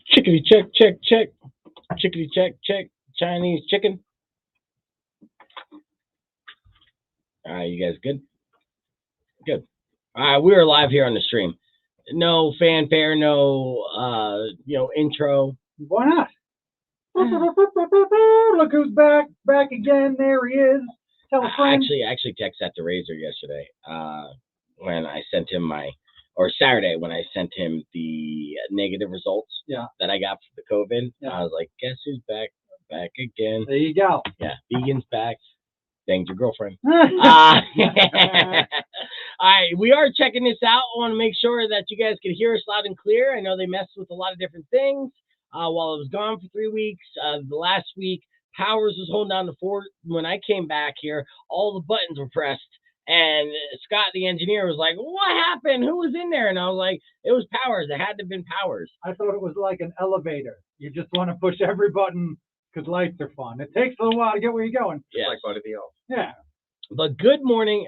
Chickadee check, check, check. Chickadee check, check. Chinese chicken. All right, you guys good? Good. All right, we are live here on the stream. No fanfare, no intro. Why not? Look who's back again. There he is. Tell a friend. I actually texted that to Razor yesterday when I sent him Saturday when I sent him the negative results that I got for the COVID. Yeah. I was like, guess who's back again? There you go. Yeah, vegan's back. Thanks, your girlfriend. All right, we are checking this out. I want to make sure that you guys can hear us loud and clear. I know they messed with a lot of different things while I was gone for 3 weeks. The last week, Powers was holding down the fort. When I came back here, all the buttons were pressed. And Scott, the engineer, was like, what happened? Who was in there? And I was like, it was Powers. It had to have been Powers. I thought it was like an elevator. You just want to push every button because lights are fun. It takes a little while to get where you're going. Yeah. Like Buddy the Elf. Yeah. But good morning.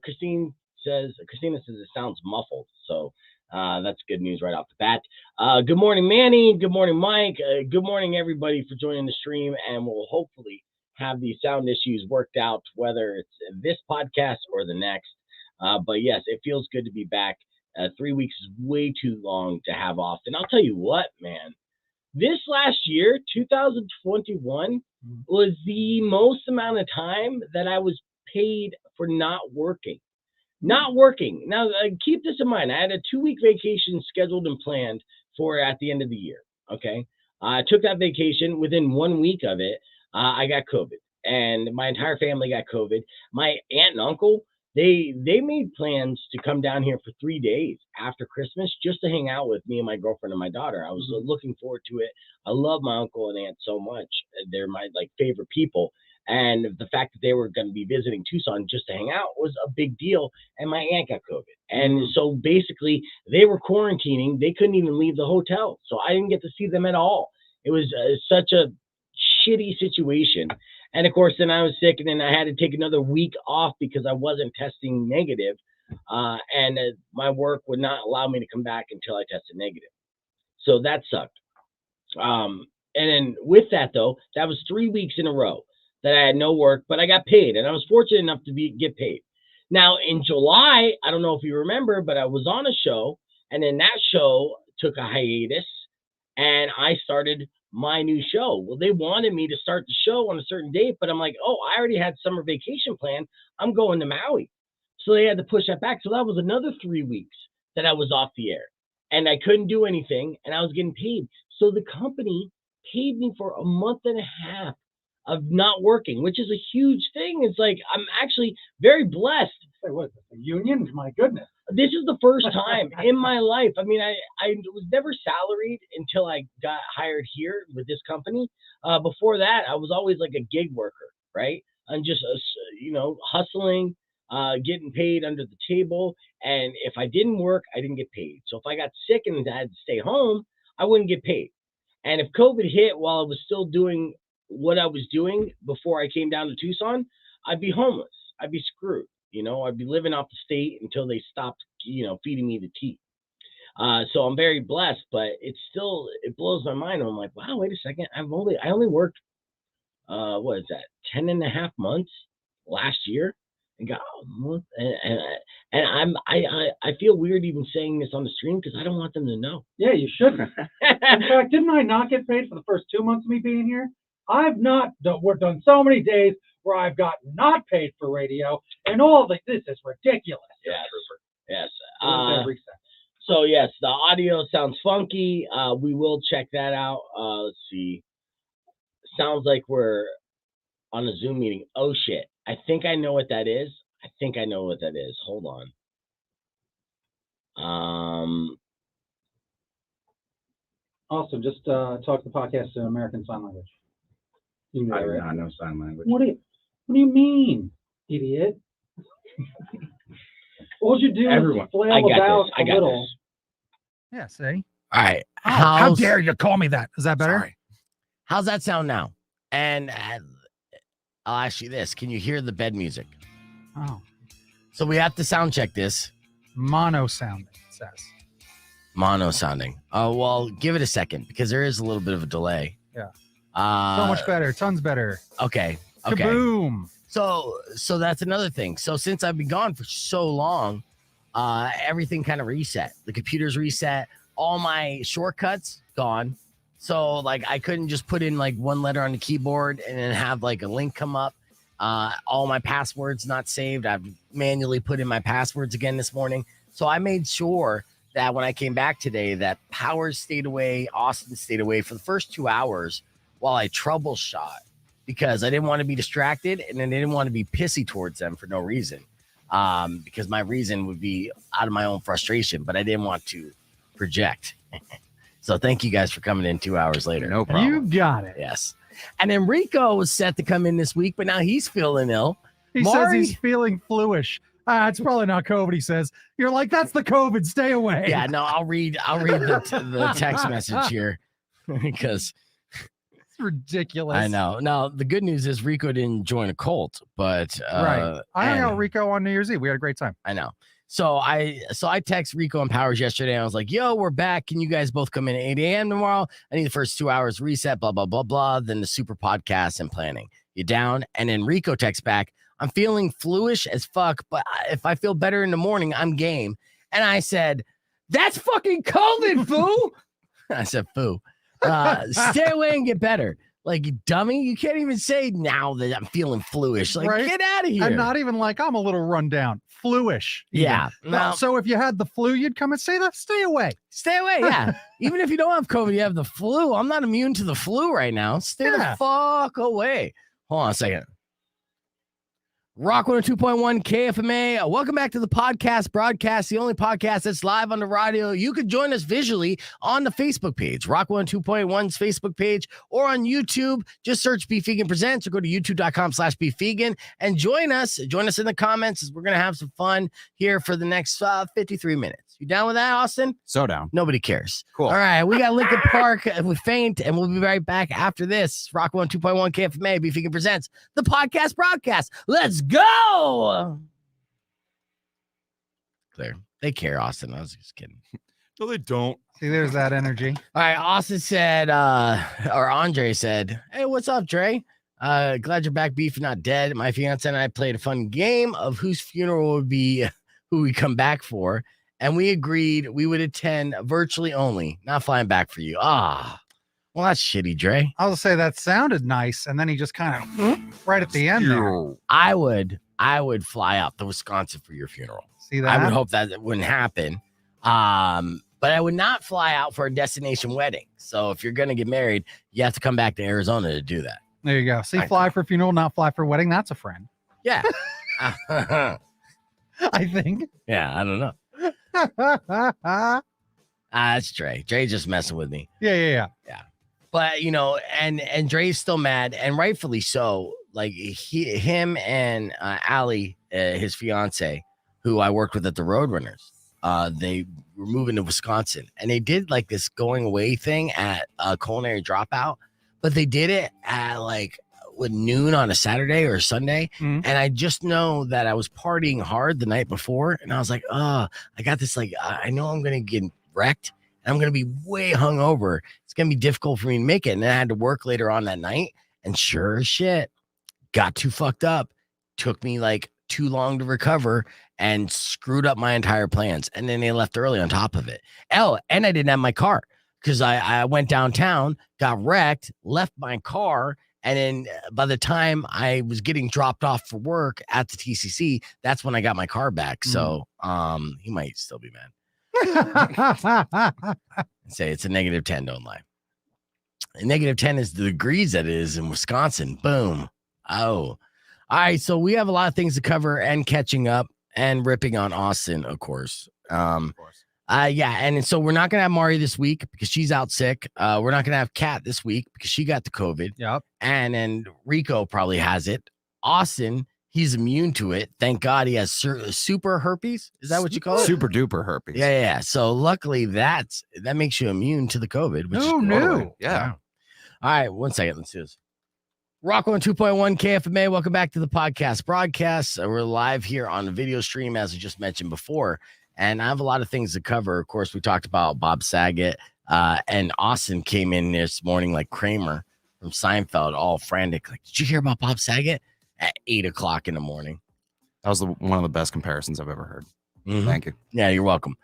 Christina says it sounds muffled. So that's good news right off the bat. Good morning, Manny. Good morning, Mike. Good morning, everybody, for joining the stream. And we'll hopefully have these sound issues worked out, whether it's this podcast or the next. But yes, it feels good to be back. 3 weeks is way too long to have off. And I'll tell you what, man, this last year, 2021, was the most amount of time that I was paid for not working. Not working. Now, keep this in mind. I had a 2-week vacation scheduled and planned for at the end of the year. Okay. I took that vacation. Within 1 week of it, I got COVID, and my entire family got COVID. My aunt and uncle, they made plans to come down here for 3 days after Christmas just to hang out with me and my girlfriend and my daughter. I was looking forward to it. I love my uncle and aunt so much. They're my favorite people. And the fact that they were going to be visiting Tucson just to hang out was a big deal. And my aunt got COVID. And so basically they were quarantining. They couldn't even leave the hotel. So I didn't get to see them at all. It was such a shitty situation. And of course, then I was sick, and then I had to take another week off because I wasn't testing negative. And my work would not allow me to come back until I tested negative. So that sucked. And then with that, though, that was 3 weeks in a row that I had no work, but I got paid, and I was fortunate enough to get paid. Now, in July, I don't know if you remember, but I was on a show, and then that show took a hiatus, and I started my new show. Well, they wanted me to start the show on a certain date, but I'm like, oh, I already had summer vacation planned. I'm going to Maui. So they had to push that back. So that was another 3 weeks that I was off the air, and I couldn't do anything, and I was getting paid. So the company paid me for a month and a half of not working, which is a huge thing. It's like, I'm actually very blessed. Say, what, the union? My goodness. This is the first time in my life. I mean, I was never salaried until I got hired here with this company. Before that, I was always like a gig worker, right? I'm just, hustling, getting paid under the table. And if I didn't work, I didn't get paid. So if I got sick and I had to stay home, I wouldn't get paid. And if COVID hit while I was still doing what I was doing before I came down to Tucson, I'd be homeless. I'd be screwed. I'd be living off the state until they stopped, feeding me the tea. So I'm very blessed, but it blows my mind. I'm like, wow, wait a second. I only worked, 10 and a half months last year, and got a month. And I feel weird even saying this on the stream because I don't want them to know. Yeah, you shouldn't. In fact, didn't I not get paid for the first 2 months of me being here? I've not done so many days where I've got not paid for radio, and all this is ridiculous. Yes. So yes, the audio sounds funky. We will check that out. Let's see. Sounds like we're on a Zoom meeting. Oh shit! I think I know what that is. Hold on. Also, just talk the podcast in American Sign Language. I do not know sign language. What do you mean, idiot? All you do is flail about a little. Yeah, see? All right. How dare you call me that? Is that better? Sorry. How's that sound now? And I'll ask you this. Can you hear the bed music? Oh. So we have to sound check this. Mono sounding, it says. Mono sounding. Oh, well, give it a second because there is a little bit of a delay. Yeah. So much better. Tons better. Okay. Kaboom. So that's another thing. So since I've been gone for so long, everything kind of reset. The computer's reset. All my shortcuts gone. So like I couldn't just put in like one letter on the keyboard and then have like a link come up. All my passwords not saved. I've manually put in my passwords again this morning. So I made sure that when I came back today, that Powers stayed away, Austin stayed away for the first 2 hours while I troubleshot, because I didn't want to be distracted and I didn't want to be pissy towards them for no reason. Because my reason would be out of my own frustration, but I didn't want to project. So thank you guys for coming in 2 hours later. No problem. You got it. Yes. And then Rico was set to come in this week, but now he's feeling ill. He says he's feeling fluish. It's probably not COVID, he says. You're like, that's the COVID. Stay away. Yeah, no, I'll read the text message here because it's ridiculous. I know. Now, the good news is Rico didn't join a cult, but right. I hung out with Rico on New Year's Eve. We had a great time. I know. So I text Rico and Powers yesterday. I was like, yo, we're back. Can you guys both come in at 8 a.m. tomorrow? I need the first 2 hours reset, blah, blah, blah, blah. Then the super podcast and planning. You down? And then Rico texts back, I'm feeling fluish as fuck, but if I feel better in the morning, I'm game. And I said, that's fucking COVID, foo. I said, foo. Stay away and get better. Like, you dummy, you can't even say now that I'm feeling fluish. Like, right? Get out of here. And not even like, I'm a little run down. Fluish. Yeah. No. So if you had the flu, you'd come and say that. Stay away. Stay away, yeah. Even if you don't have COVID, you have the flu. I'm not immune to the flu right now. Stay the fuck away. Hold on a second. Rock 102.1 KFMA. Welcome back to the podcast broadcast, the only podcast that's live on the radio. You could join us visually on the Facebook page, Rock 102.1's Facebook page, or on YouTube. Just search Beef Vegan Presents or go to youtube.com/Beef Vegan and join us. Join us in the comments. We're going to have some fun here for the next 53 minutes. You down with that, Austin? So down. Nobody cares. Cool. All right. We got Lincoln Park with Faint, and we'll be right back after this. Rock 102.1 KFMA, Beef Vegan Presents, the podcast broadcast. Let's go. Clear. They care, Austin. I was just kidding. No, they don't. See, there's that energy. All right. Austin said, or Andre said, hey, what's up, Dre? Glad you're back, Beef, not dead. My fiance and I played a fun game of whose funeral would be who we come back for. And we agreed we would attend virtually only, not flying back for you. Well, that's shitty, Dre. I was say that sounded nice, and then he just kind of right at the end there. I would fly out to Wisconsin for your funeral. See that? I would hope that wouldn't happen. But I would not fly out for a destination wedding. So if you're gonna get married, you have to come back to Arizona to do that. There you go. See, fly for funeral, not fly for wedding. That's a friend. Yeah. I think. Yeah, I don't know. That's Dre. Dre just messing with me. Yeah. But and Dre's still mad, and rightfully so. Like him and Allie, his fiance, who I worked with at the Roadrunners, they were moving to Wisconsin, and they did like this going away thing at Culinary Dropout, but they did it at like with noon on a Saturday or a Sunday. And I just know that I was partying hard the night before, and I was like, I got this, like, I know I'm going to get wrecked and I'm going to be way hungover. It's going to be difficult for me to make it. And I had to work later on that night, and sure as shit, got too fucked up. Took me like too long to recover and screwed up my entire plans. And then they left early on top of it. And I didn't have my car because I went downtown, got wrecked, left my car. And then by the time I was getting dropped off for work at the TCC, that's when I got my car back. So he might still be mad. Say it's a -10, don't lie. A -10 is the degrees that it is in Wisconsin. Boom. Oh. All right. So we have a lot of things to cover and catching up and ripping on Austin, of course. Yeah, and so we're not gonna have Mari this week because she's out sick. We're not gonna have Kat this week because she got the COVID. Yep. And then Rico probably has it. Austin, he's immune to it. Thank God he has super herpes. Is that what you call it? Super duper herpes. Yeah. So luckily that makes you immune to the COVID. Which Oh, is no. Yeah. Wow. All right, 1 second. Let's do this. Rock 102.1 KFMA. Welcome back to the podcast broadcast. We're live here on the video stream, as I just mentioned before. and I have a lot of things to cover. Of course, we talked about Bob Saget, and Austin came in this morning like Kramer from Seinfeld, all frantic. Like, did you hear about Bob Saget? At 8 o'clock in the morning. That was one of the best comparisons I've ever heard. Thank you. Yeah, you're welcome.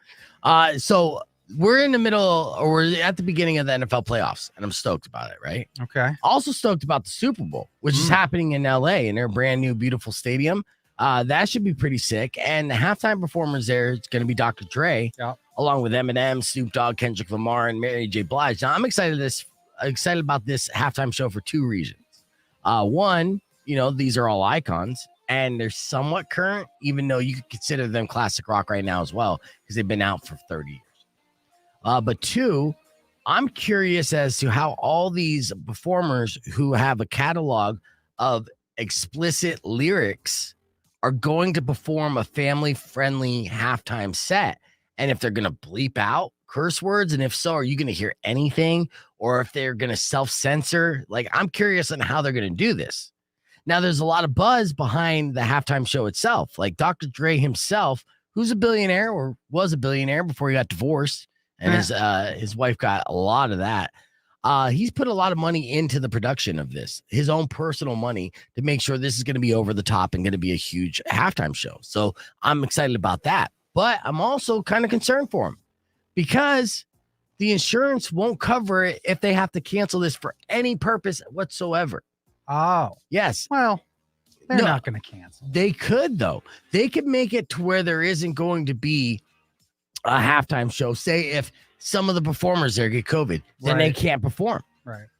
So we're in the middle, or we're at the beginning of the NFL playoffs, and I'm stoked about it, right? Okay. Also stoked about the Super Bowl, which is happening in LA in their brand new, beautiful stadium. That should be pretty sick. And the halftime performers there, it's going to be Dr. Dre, along with Eminem, Snoop Dogg, Kendrick Lamar, and Mary J. Blige. Now, I'm excited about this halftime show for two reasons. One, these are all icons, and they're somewhat current, even though you could consider them classic rock right now as well, because they've been out for 30 years. But two, I'm curious as to how all these performers who have a catalog of explicit lyrics are going to perform a family-friendly halftime set, and if they're going to bleep out curse words, and if so, are you going to hear anything, or if they're going to self-censor? Like, I'm curious on how they're going to do this. Now, there's a lot of buzz behind the halftime show itself. Like Dr. Dre himself, who's a billionaire or was a billionaire before he got divorced, and his wife got a lot of that. He's put a lot of money into the production of this, his own personal money, to make sure this is going to be over the top and going to be a huge halftime show. So I'm excited about that. But I'm also kind of concerned for him because the insurance won't cover it if they have to cancel this for any purpose whatsoever. Oh, yes. Well, they're not going to cancel. They could, though. They could make it to where there isn't going to be a halftime show. Say if some of the performers there get COVID, then they can't perform.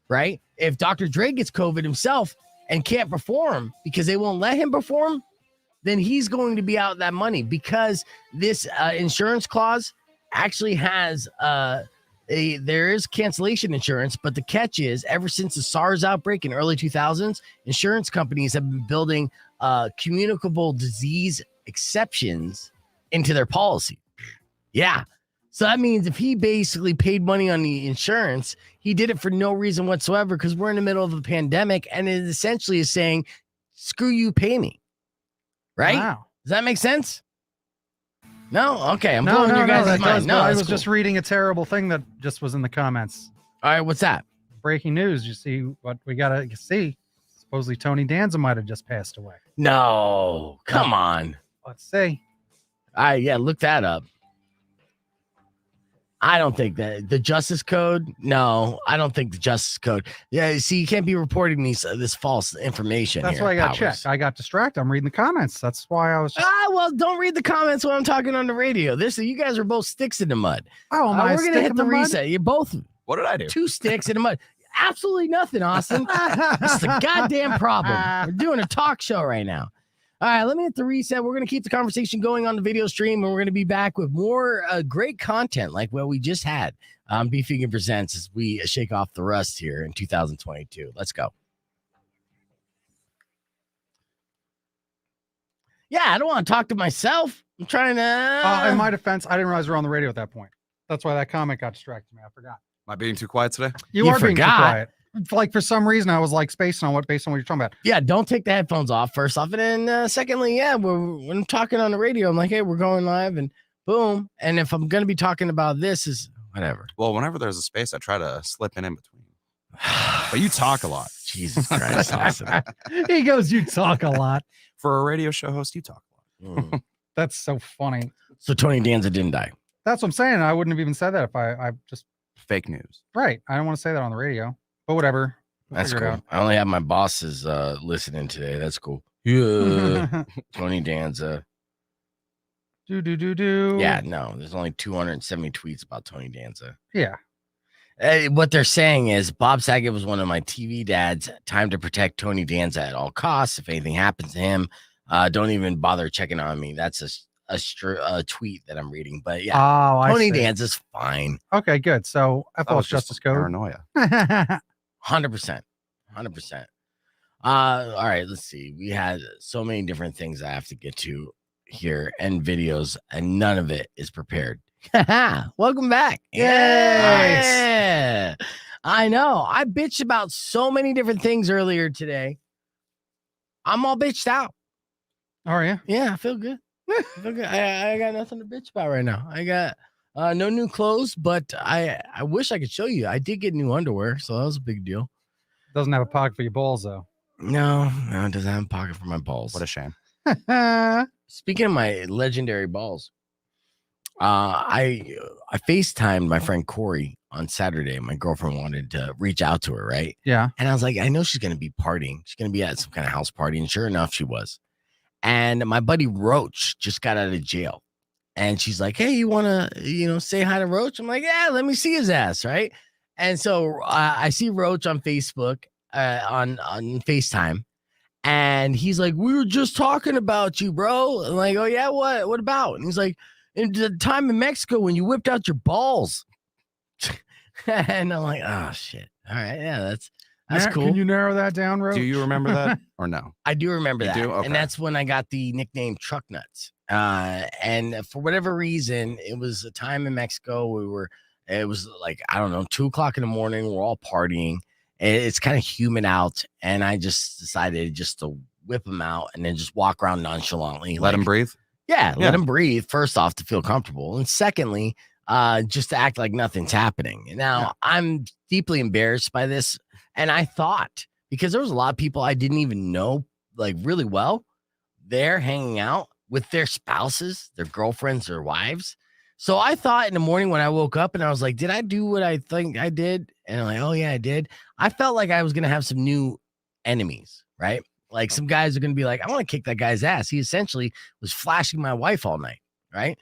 Right. If Dr. Dre gets COVID himself and can't perform because they won't let him perform, then he's going to be out that money, because this insurance clause actually has there is cancellation insurance, but the catch is, ever since the SARS outbreak in early 2000s, insurance companies have been building communicable disease exceptions into their policy. Yeah. So that means if he basically paid money on the insurance, he did it for no reason whatsoever, because we're in the middle of a pandemic, and it essentially is saying, screw you, pay me. Right? Wow. Does that make sense? No? Okay. I'm blowing your guys' mind. No, I was just reading a terrible thing that just was in the comments. All right. What's that? Breaking news. You see what we got to see? Supposedly Tony Danza might have just passed away. No. Come on. Let's see. All right. Yeah. Look that up. I don't think that the Justice Code. No, I don't think the Justice Code. Yeah, see, you can't be reporting this false information. That's why I got checked. I got distracted. I'm reading the comments. That's why I was. Well, don't read the comments when I'm talking on the radio. You guys are both sticks in the mud. Oh, we're gonna hit the reset. You're both. What did I do? Two sticks in the mud. Absolutely nothing, Austin. That's the goddamn problem. We're doing a talk show right now. All right, let me hit the reset. We're going to keep the conversation going on the video stream, and we're going to be back with more great content like what we just had on Beef Vegan Presents as we shake off the rust here in 2022. Let's go. Yeah, I don't want to talk to myself. I'm trying to... in my defense, I didn't realize we were on the radio at that point. That's why that comment got distracted me. I forgot. Am I being too quiet today? You are being too quiet. Like, for some reason, I was like spacing on based on what you're talking about. Yeah, don't take the headphones off, first off. And then secondly, when I'm talking on the radio, I'm like, hey, we're going live, and boom. And if I'm going to be talking about this, is whatever. Well, whenever there's a space, I try to slip in between. But you talk a lot. Jesus Christ, Austin. He goes, you talk a lot. For a radio show host, you talk a lot. That's so funny. So Tony Danza didn't die. That's what I'm saying. I wouldn't have even said that if I just... Fake news. Right. I don't want to say that on the radio. But whatever. That's cool. I only have my bosses listening today. That's cool. Yeah. Tony Danza. Do. Yeah, no. There's only 270 tweets about Tony Danza. Yeah. What they're saying is Bob Saget was one of my TV dads. Time to protect Tony Danza at all costs. If anything happens to him, don't even bother checking on me. That's a tweet that I'm reading. But yeah, Tony Danza's fine. Okay, good. So FL's Justice Code. Paranoia. 100%. All right, let's see. We had so many different things I have to get to here and videos, and none of it is prepared. Welcome back. Yeah. I know. I bitched about so many different things earlier today. I'm all bitched out. Are you? Yeah, I feel good. I got nothing to bitch about right now. I got no new clothes, but I wish I could show you. I did get new underwear, so that was a big deal. Doesn't have a pocket for your balls, though. No, it doesn't have a pocket for my balls. What a shame. Speaking of my legendary balls, I FaceTimed my friend Corey on Saturday. My girlfriend wanted to reach out to her, right? Yeah. And I was like, I know she's going to be partying. She's going to be at some kind of house party. And sure enough, she was. And my buddy Roach just got out of jail. And she's like, hey, you want to, say hi to Roach? I'm like, yeah, let me see his ass, right? And so I see Roach on Facebook, on FaceTime. And he's like, we were just talking about you, bro. I'm like, oh, yeah, what about? And he's like, in the time in Mexico when you whipped out your balls. And I'm like, oh, shit. All right. Yeah, that's cool. Can you narrow that down, Roach? Do you remember that or no? I do remember that. Do? Okay. And that's when I got the nickname Truck Nuts. And for whatever reason, it was a time in Mexico. It was like, I don't know, 2:00 in the morning. We're all partying. It's kind of humid out. And I just decided just to whip them out and then just walk around nonchalantly. Let him breathe. Yeah, let him breathe, first off, to feel comfortable. And secondly, just to act like nothing's happening. Now, I'm deeply embarrassed by this. And I thought, because there was a lot of people I didn't even know, like, really well, they're hanging out with their spouses, their girlfriends, their wives. So I thought in the morning when I woke up and I was like, did I do what I think I did? And I'm like, oh, yeah, I did. I felt like I was going to have some new enemies, right? Like some guys are going to be like, I want to kick that guy's ass. He essentially was flashing my wife all night, right?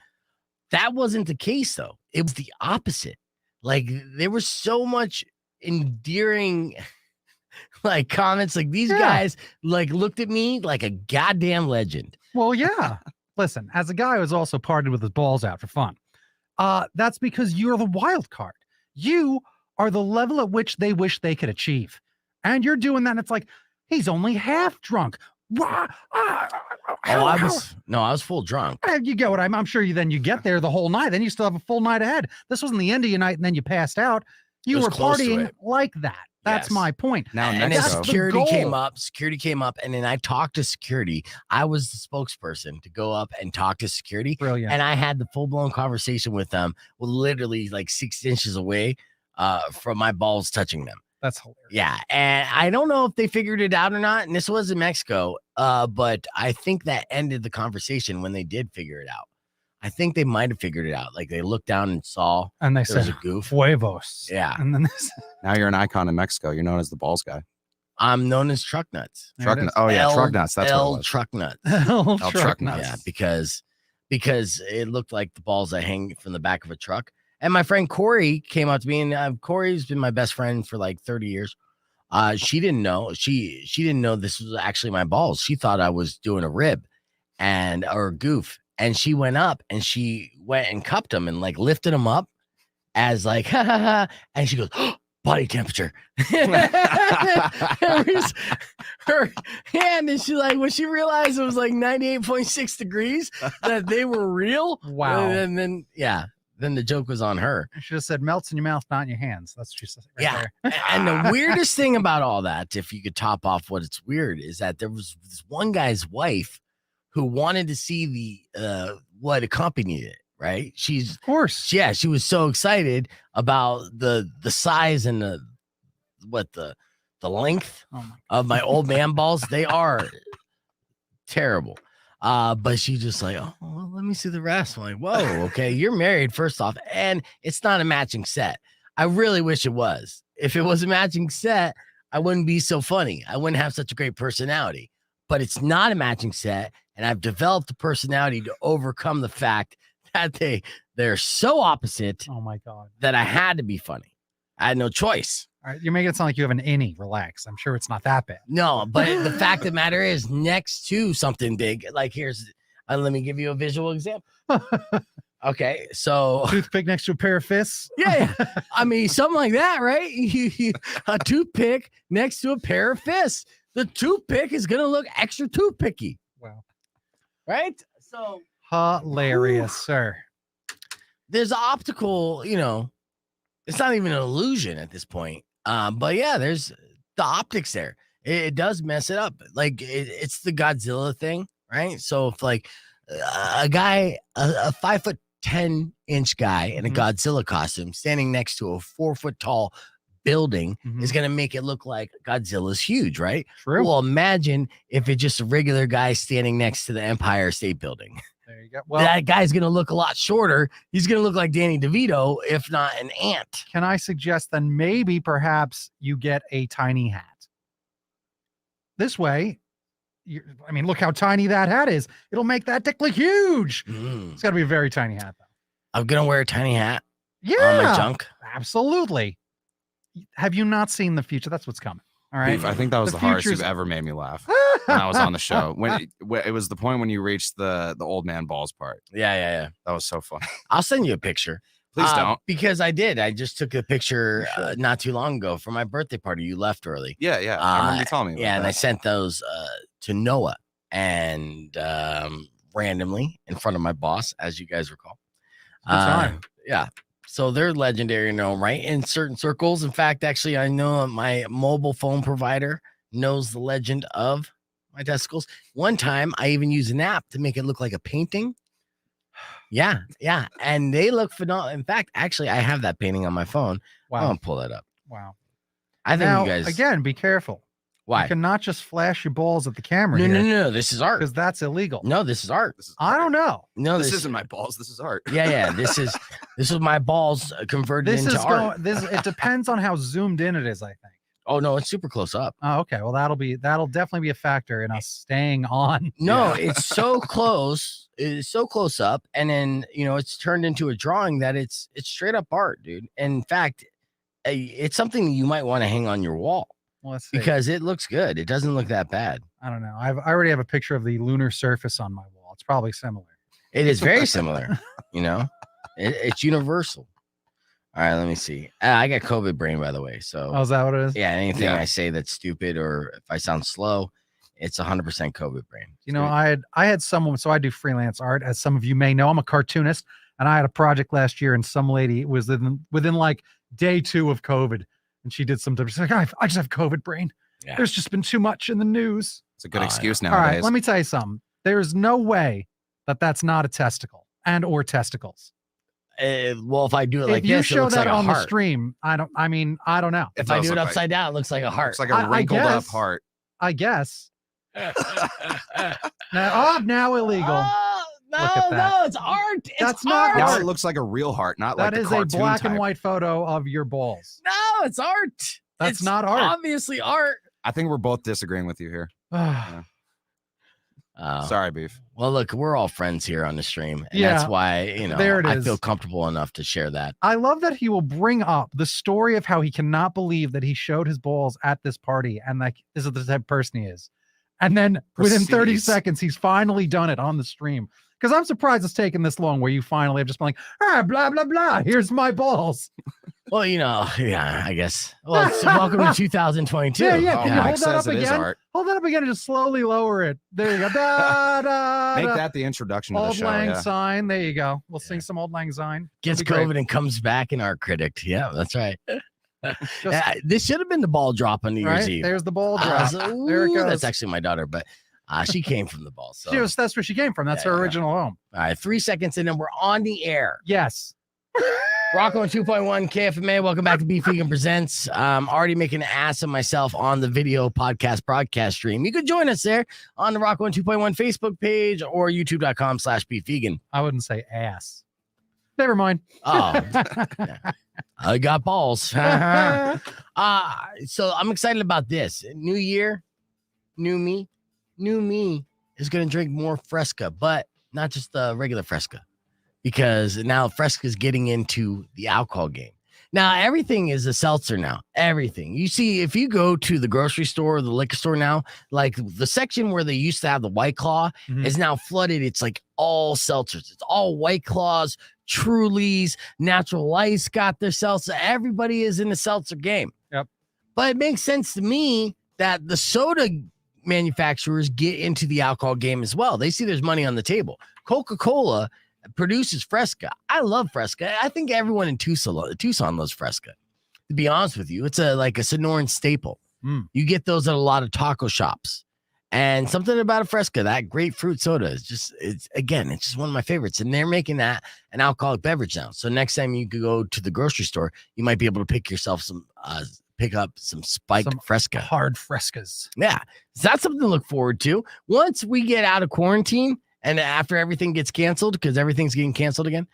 That wasn't the case, though. It was the opposite. Like there was so much endearing like comments. Like these guys like looked at me like a goddamn legend. Well, yeah. Listen, as a guy who's also partied with his balls out for fun, that's because you're the wild card. You are the level at which they wish they could achieve. And you're doing that. And it's like, he's only half drunk. I was full drunk. You get what I'm sure you get there the whole night. Then you still have a full night ahead. This wasn't the end of your night and then you passed out. You were partying like that. That's my point. Now, and then security came up, and then I talked to security. I was the spokesperson to go up and talk to security. Brilliant. And I had the full-blown conversation with them, literally like 6 inches away from my balls touching them. That's hilarious. Yeah. And I don't know if they figured it out or not. And this was in Mexico. But I think that ended the conversation when they did figure it out. I think they might have figured it out. Like they looked down and saw and they there said, was a goof. Huevos. Yeah. And then now you're an icon in Mexico. You're known as the balls guy. I'm known as Truck Nuts. Truck Nuts. Oh yeah, Truck Nuts. That's what it was. Truck Nuts. Truck Nuts. Yeah, because it looked like the balls that hang from the back of a truck. And my friend Corey came up to me, and Corey's been my best friend for like 30 years. She didn't know. She didn't know this was actually my balls. She thought I was doing a rib or a goof. And she went up and she went and cupped him and like lifted him up as like, ha ha ha. And she goes, oh, body temperature. Her hand, and she like, when she realized it was like 98.6 degrees, that they were real. Wow. And then, then the joke was on her. I should have said melts in your mouth, not in your hands. That's what she said. Right there. And the weirdest thing about all that, if you could top off what it's weird, is that there was this one guy's wife who wanted to see the what accompanied it, right? Of course. She was so excited about the size and the length of my old man balls. They are terrible. But she just like, oh, well, let me see the rest. I'm like, whoa, okay, you're married, first off, and it's not a matching set. I really wish it was. If it was a matching set, I wouldn't be so funny. I wouldn't have such a great personality. But it's not a matching set, and I've developed a personality to overcome the fact that they're so opposite. Oh my God. That I had to be funny. I had no choice. All right, you're making it sound like you have an innie. Relax. I'm sure it's not that bad. No, but the fact of the matter is, next to something big, like let me give you a visual example. Okay, so toothpick next to a pair of fists. Yeah. I mean, something like that, right? A toothpick next to a pair of fists. The toothpick is gonna look extra toothpicky. Wow. Right? So hilarious, sir. There's optical, it's not even an illusion at this point. But yeah, there's the optics there. It does mess it up. Like it's the Godzilla thing, right? So if like a guy, a 5'10" guy in a Godzilla costume standing next to a 4-foot tall building is going to make it look like Godzilla's huge, right? True. Well, imagine if it's just a regular guy standing next to the Empire State Building. There you go. Well, That guy's going to look a lot shorter. He's going to look like Danny DeVito, if not an ant. can I suggest then maybe perhaps you get a tiny hat? This way, I mean, look how tiny that hat is. It'll make that dick look huge. It's got to be a very tiny hat, though. I'm going to wear a tiny hat on Yeah, my junk. absolutely. Have you not seen the future? That's what's coming. All right. Beef, I think that was The the hardest future's- you've ever made me laugh when I was on the show. When it was the point when you reached the old man balls part. Yeah. That was so fun. I'll send you a picture. Please don't. Because I did. I just took a picture not too long ago for my birthday party. You left early. Yeah. I remember you telling me. About Yeah, and I that. sent those to Noah and randomly in front of my boss, as you guys recall. Good time. Yeah. So they're legendary, right? In certain circles. In fact, actually, I know my mobile phone provider knows the legend of my testicles. One time, I even used an app to make it look like a painting. Yeah. And they look phenomenal. In fact, actually, I have that painting on my phone. Wow. I'll pull that up. Wow. I think Now, you guys. again, be careful. Why? You cannot just flash your balls at the camera No. This is art. because that's illegal. No, this is art. This is I don't know. No, This isn't my balls. This is art. Yeah. This is my balls converted This into is art. it depends on how zoomed in it is, I think. Oh no, it's super close up. Oh, okay. Well, that'll definitely be a factor in us staying on. No, it's so close. It's so close up, and then it's turned into a drawing that it's straight up art, dude. And in fact, it's something you might want to hang on your wall Well, let's see. because it looks good. It doesn't look that bad. I don't know. I already have a picture of the lunar surface on my wall. It's probably similar. It is very similar. It's universal. All right, let me see. I got COVID brain, by the way. So Oh, is that what it is? yeah, anything Yeah. I say that's stupid or if I sound slow, it's 100% COVID brain. You know, I had someone, so I do freelance art, as some of you may know. I'm a cartoonist, and I had a project last year, and some lady was within like day 2 of COVID, and she did some. She's like, I just have COVID brain. Yeah. There's just been too much in the news. It's a good Oh, excuse All nowadays. right, let me tell you something. There's no way that that's not a testicle or testicles. Well, if I do it like if you this, it show looks that like a on the heart. stream, I don't know. If It I does do it look like- upside down, it looks like a heart. It's like I a wrinkled up guess. heart. I guess. Now illegal. Oh, Look at that. no, it's art. It's That's not art. Now art. it looks like a real heart, not like That the is a cartoon black and type. white photo of your balls. No, it's art. That's It's not art. Obviously art. I think we're both disagreeing with you here. Oh. Sorry, Beef. Well, look, we're all friends here on the stream, and Yeah, that's why there it I is. feel comfortable enough to share that. I love that he will bring up the story of how he cannot believe that he showed his balls at this party and like this is the type of person he is. And then within 30 Proceeds. seconds, he's finally done it on the stream. Because I'm surprised it's taken this long where you finally have just been like, blah, blah, blah. Here's my balls. Well, yeah, I guess. Well, welcome to 2022. Yeah, Oh, can you Mike hold that up says it is again? art. Hold that up again and just slowly lower it. There you go. Da, da, Make da. that the introduction to the Old show. Lang Yeah. Syne. There you go. We'll sing some Old Lang Syne. Gets That'd be great. COVID and comes back in Art Critic. Yeah, that's right. Just- This should have been the ball drop on New Year's Right? Eve. There's the ball I drop. was like, There it "Ooh," goes. That's actually my daughter, but she came from the ball. So That's where she came from. That's Yeah, her yeah. original home. all right, 3 seconds in and we're on the air. Yes. Rocco and 2.1 KFMA. Welcome back to Beef Vegan Presents. Already making an ass of myself on the video podcast broadcast stream. You could join us there on the Rocco and 2.1 Facebook page or youtube.com/Beef Vegan. I wouldn't say ass. Never mind. Oh, I got balls. So I'm excited about this. New year, new me. New me is going to drink more Fresca, but not just the regular Fresca, because now Fresca is getting into the alcohol game. Now, everything is a seltzer now. Everything. You see, if you go to the grocery store or the liquor store now, like the section where they used to have the White Claw Mhm. is now flooded. It's like all seltzers. It's all White Claws, Trulies, Natural Ice got their seltzer. Everybody is in the seltzer game. Yep. But it makes sense to me that the soda manufacturers get into the alcohol game as well. They see there's money on the table. Coca-Cola produces Fresca. I love Fresca. I think everyone in Tucson loves Fresca. To be honest with you, it's like a Sonoran staple. Mm. You get those at a lot of taco shops. And something about a Fresca, that grapefruit soda is just, it's just one of my favorites. And they're making that an alcoholic beverage now. So next time you could go to the grocery store, you might be able to pick up some spiked Fresca. Hard Frescas. Yeah. So that's something to look forward to. Once we get out of quarantine and after everything gets canceled, because everything's getting canceled again,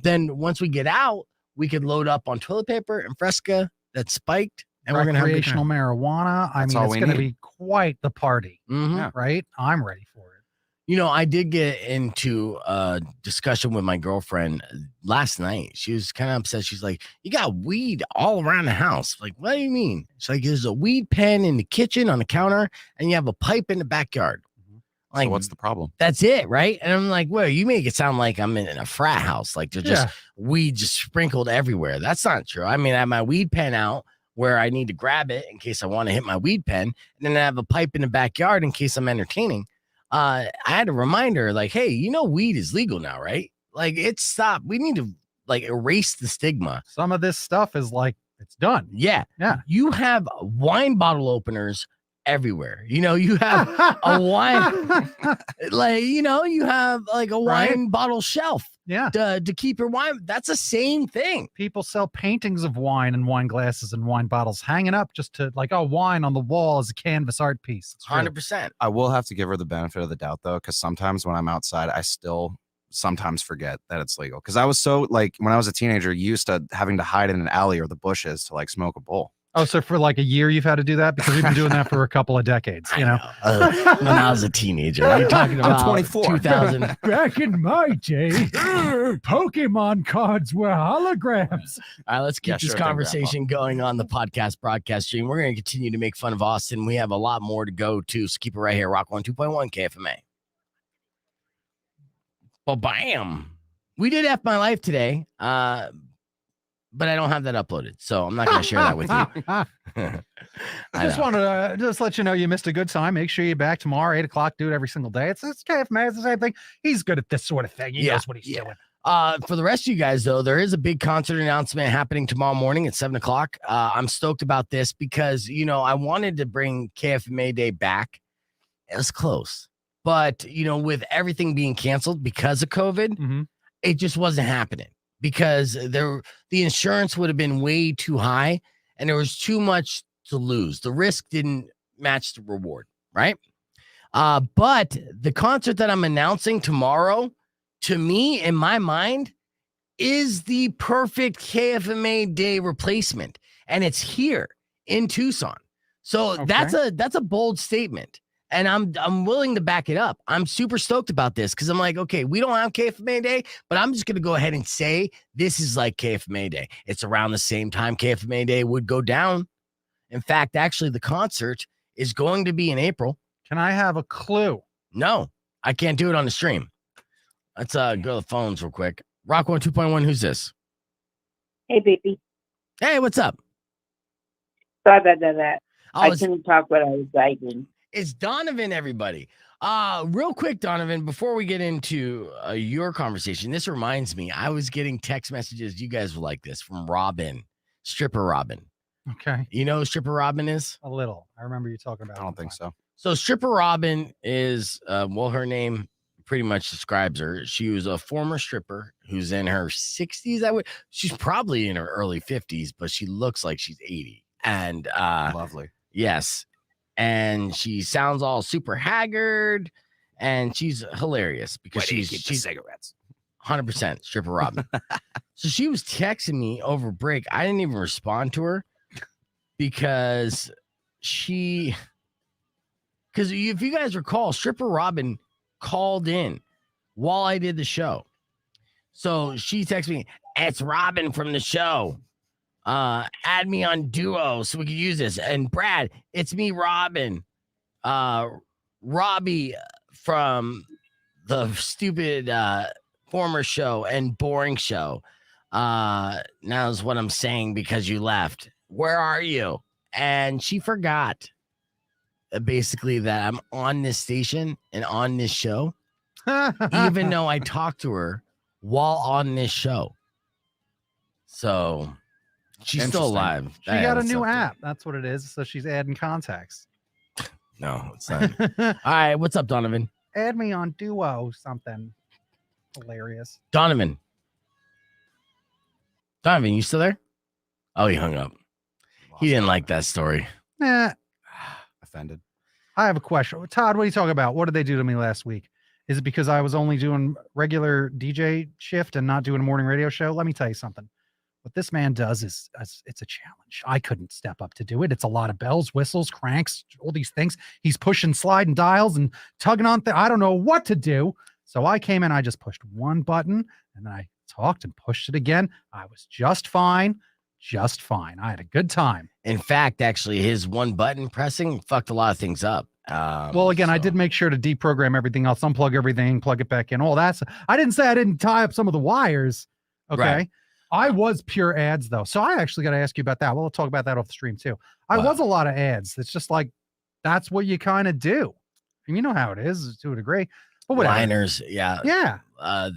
then once we get out, we could load up on toilet paper and Fresca that's spiked. And we're going to have recreational marijuana. I mean, it's going to be quite the party, right? I'm ready for it. You know, I did get into a discussion with my girlfriend last night. She was kind of upset. She's like, you got weed all around the house. Like, what do you mean? She's like, there's a weed pen in the kitchen on the counter, and you have a pipe in the backyard. Like, so what's the problem? That's it, right? And I'm like, well, you make it sound like I'm in a frat house. Like, there's just weed just sprinkled everywhere. That's not true. I mean, I have my weed pen out where I need to grab it in case I want to hit my weed pen. And then I have a pipe in the backyard in case I'm entertaining. I had to remind her, like, hey, you know, weed is legal now, right? Like, it's stopped. We need to like erase the stigma. Some of this stuff is like, it's done. Yeah. You have wine bottle openers everywhere. You know, you have a wine, like, you know, you have like a wine bottle shelf. Yeah. To keep your wine. That's the same thing. People sell paintings of wine and wine glasses and wine bottles hanging up just to like, oh, wine on the wall as a canvas art piece. It's 100%. I will have to give her the benefit of the doubt, though, because sometimes when I'm outside, I still sometimes forget that it's legal. Because I was so, like, when I was a teenager, used to having to hide in an alley or the bushes to, like, smoke a bowl. Oh, so for like a year you've had to do that? Because we've been doing that for a couple of decades, you know? When I was a teenager. You're talking about 24. 2000. Back in my day, Pokemon cards were holograms. All right, let's keep this conversation going on the podcast broadcast stream. We're going to continue to make fun of Austin. We have a lot more to go, too, so keep it right here. Rock 102.1 KFMA. Well, bam. We did F My Life today. But I don't have that uploaded, so I'm not going to share that with you. I just wanted to just let you know you missed a good time. Make sure you're back tomorrow, 8 o'clock. Do it every single day. It's KFMA. It's the same thing. He's good at this sort of thing. He knows what he's doing. For the rest of you guys, though, there is a big concert announcement happening tomorrow morning at 7 o'clock. I'm stoked about this because, you know, I wanted to bring KFMA Day back. It was close. But, you know, with everything being canceled because of COVID, it just wasn't happening. Because the insurance would have been way too high and there was too much to lose. The risk didn't match the reward, right? But the concert that I'm announcing tomorrow, to me, in my mind, is the perfect KFMA Day replacement. And it's here in Tucson. So that's a bold statement. And I'm willing to back it up. I'm super stoked about this because I'm like, okay, we don't have KFMA Day, but I'm just going to go ahead and say this is like KFMA Day. It's around the same time KFMA Day would go down. In fact, actually, the concert is going to be in April. Can I have a clue? No, I can't do it on the stream. Let's go to the phones real quick. Rock 102.1, who's this? Hey, baby. Hey, what's up? Sorry about that. I couldn't talk when I was writing. It's Donovan, everybody. Real quick, Donovan, before we get into your conversation, this reminds me, I was getting text messages. You guys will like this from Robin, Stripper Robin. Okay. You know who Stripper Robin is? A little. I remember you talking about it. I don't think so. So Stripper Robin is, well, her name pretty much describes her. She was a former stripper who's in her 60s. She's probably in her early 50s, but she looks like she's 80. And lovely. Yes. And she sounds all super haggard, and she's hilarious because she's cigarettes. 100% Stripper Robin. So she was texting me over break. I didn't even respond to her because if you guys recall, Stripper Robin called in while I did the show. So she texted me, "It's Robin from the show. Add me on Duo so we can use this." And Brad, it's me, Robin. Robbie from the stupid former show and boring show. Now's what I'm saying because you left. Where are you? And she forgot basically that I'm on this station and on this show, even though I talked to her while on this show. So she's still alive. She got a new app. That's what it is. So she's adding contacts. No, it's not. All right, what's up, Donovan? Add me on Duo something. Hilarious. Donovan, you still there? Oh, he hung up. He didn't like that story. Nah, Offended. I have a question. Todd, what are you talking about? What did they do to me last week? Is it because I was only doing regular DJ shift and not doing a morning radio show? Let me tell you something. What this man does is it's a challenge. I couldn't step up to do it. It's a lot of bells, whistles, cranks, all these things. He's pushing sliding dials and tugging on things. I don't know what to do. So I came in, I just pushed one button and I talked and pushed it again. I was just fine. Just fine. I had a good time. In fact, actually, his one button pressing fucked a lot of things up. Well, again, I did make sure to deprogram everything else, unplug everything, plug it back in, all that. I didn't say I didn't tie up some of the wires. Okay. Right. I was pure ads though. So I actually got to ask you about that. We'll talk about that off the stream too. I was a lot of ads. It's just like, that's what you kind of do. And you know how it is to a degree. But whatever. Liners, yeah. Yeah.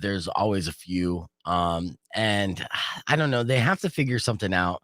There's always a few. And I don't know, they have to figure something out,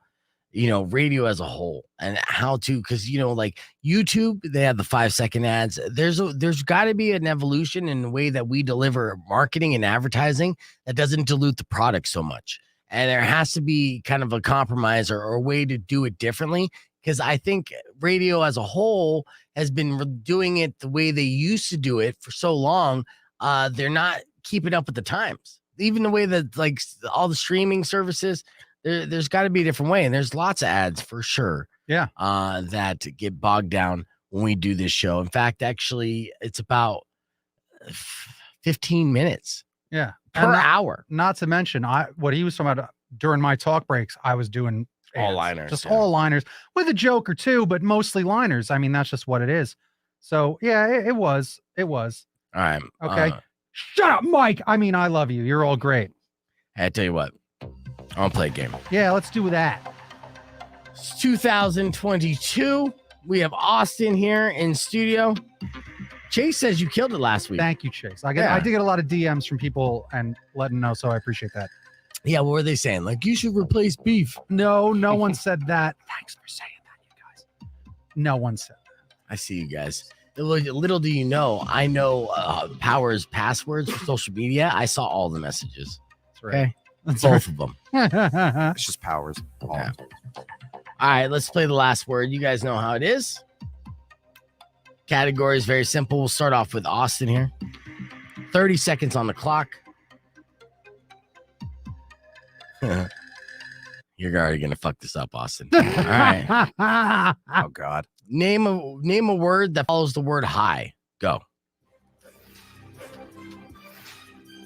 radio as a whole and how to, because like YouTube, they have the 5-second ads. There's got to be an evolution in the way that we deliver marketing and advertising that doesn't dilute the product so much. And there has to be kind of a compromise or a way to do it differently. Because I think radio as a whole has been doing it the way they used to do it for so long. They're not keeping up with the times. Even the way that like all the streaming services, there's got to be a different way. And there's lots of ads for sure. Yeah. That get bogged down when we do this show. In fact, actually, it's about 15 minutes. Yeah. Per hour. Not to mention, what he was talking about during my talk breaks, I was doing all ads, liners. Just all liners with a joke or two, but mostly liners. I mean, that's just what it is. So yeah, it was. All right. Okay. Shut up, Mike. I mean, I love you. You're all great. Hey, I tell you what. I want to play a game. Yeah, let's do that. It's 2022. We have Austin here in studio. Chase says you killed it last week. Thank you, Chase. I did get a lot of DMs from people and letting know, so I appreciate that. Yeah, what were they saying? Like, you should replace beef. No one said that. Thanks for saying that, you guys. No one said that. I see you guys. Little do you know, I know Power's passwords for social media. I saw all the messages. That's right. Okay? That's both of them. It's just Powers. Yeah. All right, let's play the last word. You guys know how it is. Category is very simple. We'll start off with Austin here. 30 seconds on the clock. You're already gonna fuck this up, Austin. All right. Oh God. Name a word that follows the word high. Go.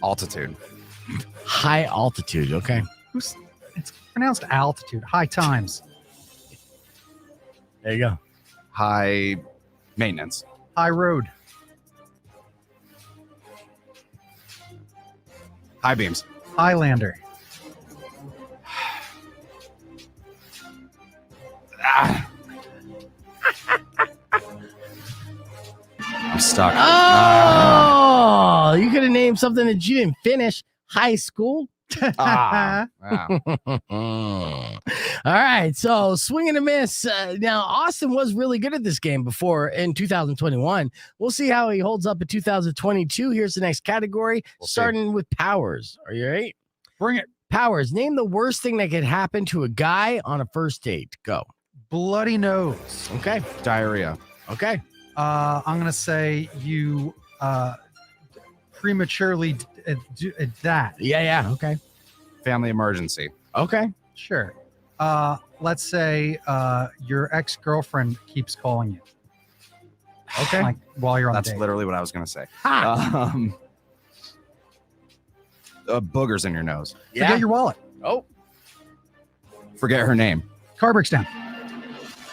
Altitude. High altitude. Okay. It's pronounced altitude. High times. There you go. High maintenance. High road. High beams. Highlander. I'm stuck. Oh, you could have named something that you didn't finish. High school. Wow. All right, so swing and a miss. Now, Austin was really good at this game before in 2021. We'll see how he holds up in 2022. Here's the next category, starting with Powers. Are you ready? Bring it. Powers, name the worst thing that could happen to a guy on a first date. Go. Bloody nose. Okay. Diarrhea. Okay. I'm going to say you prematurely that. Yeah. Okay. Family emergency. Okay. Sure. Let's say your ex-girlfriend keeps calling you. Okay. Like while you're on That's the date. literally what I was going to say. Ha! Boogers in your nose. Yeah. Forget your wallet. Oh. Forget her name. Car breaks down.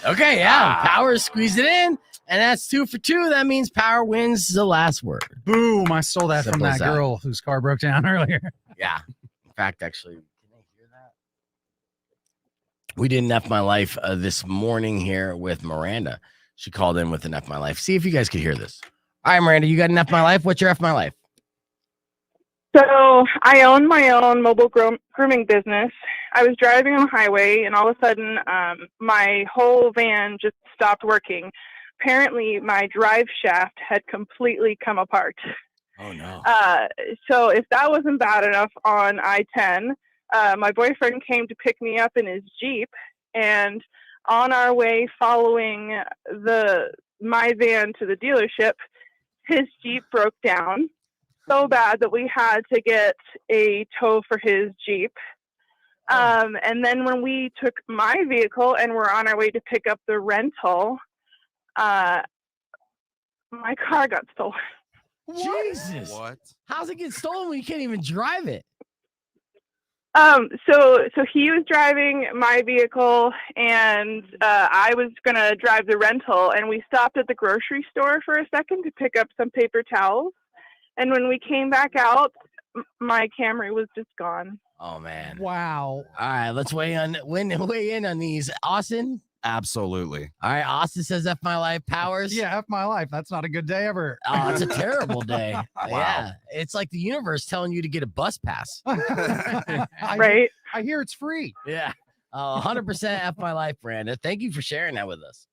Okay, yeah. Power squeezed it in, and that's 2 for 2. That means Power wins the last word. Boom. I stole that Simple from as that that. girl whose car broke down earlier. Yeah. In fact, actually, can I hear that? We did an F My Life this morning here with Miranda. She called in with an F My Life. See if you guys could hear this. All right, Miranda, you got an F My Life? What's your F My Life? So I own my own mobile grooming business. I was driving on the highway, and all of a sudden, my whole van just stopped working. apparently my drive shaft had completely come apart. Oh no. So if that wasn't bad enough on I-10, my boyfriend came to pick me up in his Jeep, and on our way following my van to the dealership, his Jeep broke down so bad that we had to get a tow for his Jeep. And then when we took my vehicle and were on our way to pick up the rental, my car got stolen. Jesus. What? How's it get stolen when you can't even drive it? So he was driving my vehicle, and I was gonna drive the rental, and we stopped at the grocery store for a second to pick up some paper towels. And when we came back out, my Camry was just gone. Oh man. Wow. All right, let's weigh in on these. Austin? Absolutely. All right, Austin says F my life powers. Yeah, F my life. That's not a good day ever. Oh, it's a terrible day. Yeah. It's like the universe telling you to get a bus pass. Right? I hear it's free. Yeah. 100% F my life, Brandon. Thank you for sharing that with us.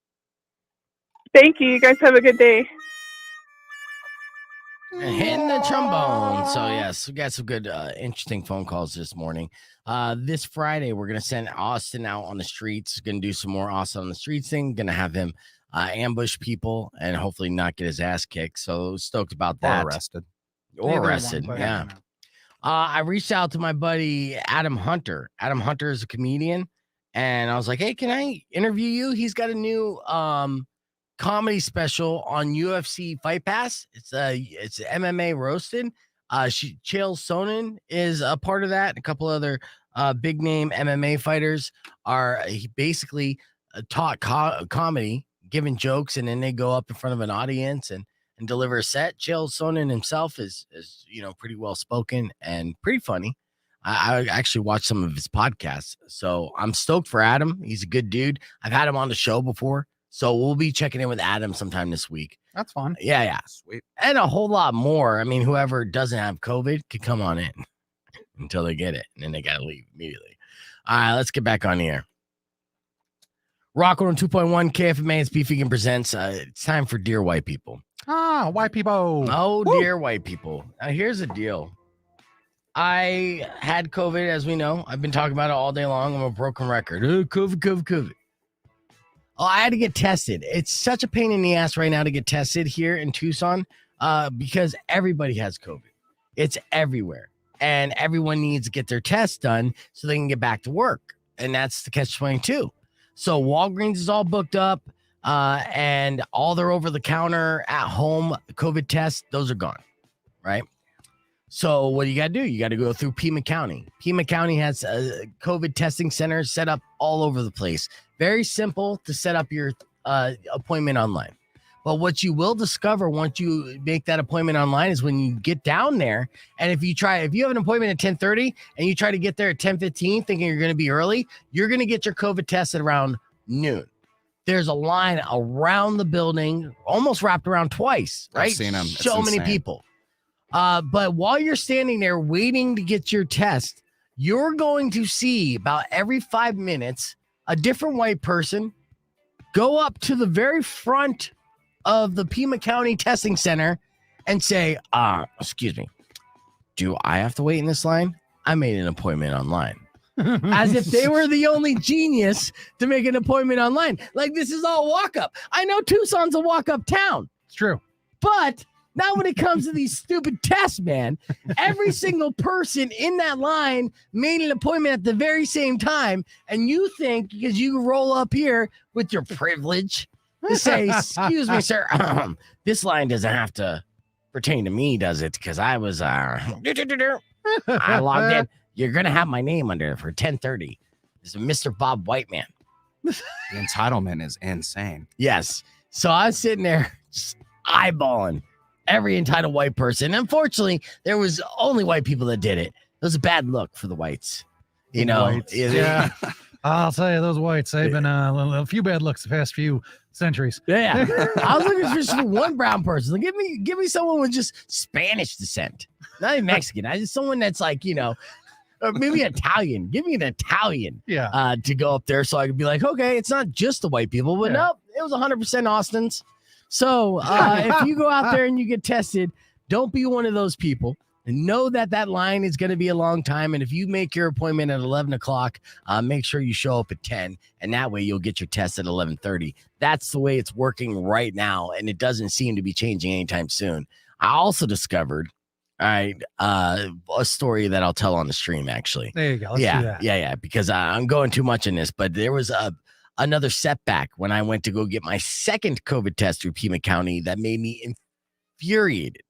Thank you. You guys have a good day. And hitting the trombone. So yes, we got some good, interesting phone calls this morning. This Friday, we're gonna send Austin out on the streets. Gonna do some more Austin on the streets thing. Gonna have him ambush people and hopefully not get his ass kicked. So stoked about that. Or arrested. Or arrested. But, Yeah. I reached out to my buddy Adam Hunter. Adam Hunter is a comedian, and I was like, "Hey, can I interview you?" He's got a new comedy special on UFC Fight Pass. It's MMA roasted. Chael Sonnen is a part of that. And a couple other big name MMA fighters are basically taught comedy, giving jokes, and then they go up in front of an audience and deliver a set. Chael Sonnen himself is pretty well spoken and pretty funny. I actually watched some of his podcasts, so I'm stoked for Adam. He's a good dude. I've had him on the show before. So we'll be checking in with Adam sometime this week. That's fun. Yeah. Sweet. And a whole lot more. I mean, whoever doesn't have COVID could come on in until they get it. And then they got to leave immediately. All right, let's get back on the air. Rock 102.1 KFMA is Beef Vegan presents. It's time for Dear White People. Ah, white people. Oh, Woo. dear white people. Now, here's the deal. I had COVID, as we know. I've been talking about it all day long. I'm a broken record. COVID. Oh, I had to get tested. It's such a pain in the ass right now to get tested here in Tucson because everybody has COVID. It's everywhere. And everyone needs to get their tests done so they can get back to work. And that's the catch-22. So Walgreens is all booked up and all their over-the-counter at-home COVID tests, those are gone, right? So what do you got to do? You got to go through Pima County. Pima County has a COVID testing center set up all over the place. Very simple to set up your appointment online. But what you will discover once you make that appointment online is when you get down there, and if you have an appointment at 10:30 and you try to get there at 10:15 thinking you're going to be early, you're going to get your COVID tested around noon. There's a line around the building, almost wrapped around twice, right? I've seen them. So many people. But while you're standing there waiting to get your test, you're going to see about every 5 minutes a different white person go up to the very front of the Pima County Testing Center and say, excuse me, do I have to wait in this line? I made an appointment online. As if they were the only genius to make an appointment online. Like, this is all walk up. I know Tucson's a walk up town. It's true. But not when it comes to these stupid tests, man. Every single person in that line made an appointment at the very same time. And you think because you roll up here with your privilege to say, excuse me, sir, this line doesn't have to pertain to me, does it? Because I was, I logged in. You're going to have my name under for 10:30. This is Mr. Bob Whiteman. The entitlement is insane. Yes. So I was sitting there just eyeballing every entitled white person. Unfortunately, there was only white people that did it. It was a bad look for the whites. You know, Whites. Yeah. I'll tell you, those whites, they've been a few bad looks the past few centuries. Yeah. I was looking for just one brown person. Give me someone with just Spanish descent. Not even Mexican. I just someone that's like, you know, or maybe Italian. Give me an Italian Yeah. to go up there so I could be like, okay, it's not just the white people, but nope, it was 100% Austin's. So if you go out there and you get tested, don't be one of those people. And know that line is going to be a long time. And if you make your appointment at 11 o'clock, make sure you show up at 10. And that way you'll get your test at 11:30. That's the way it's working right now. And it doesn't seem to be changing anytime soon. I also discovered, a story that I'll tell on the stream, actually. There you go. Let's do that. Yeah. Because I'm going too much in this. But there was another setback when I went to go get my second COVID test through Pima County that made me infuriated.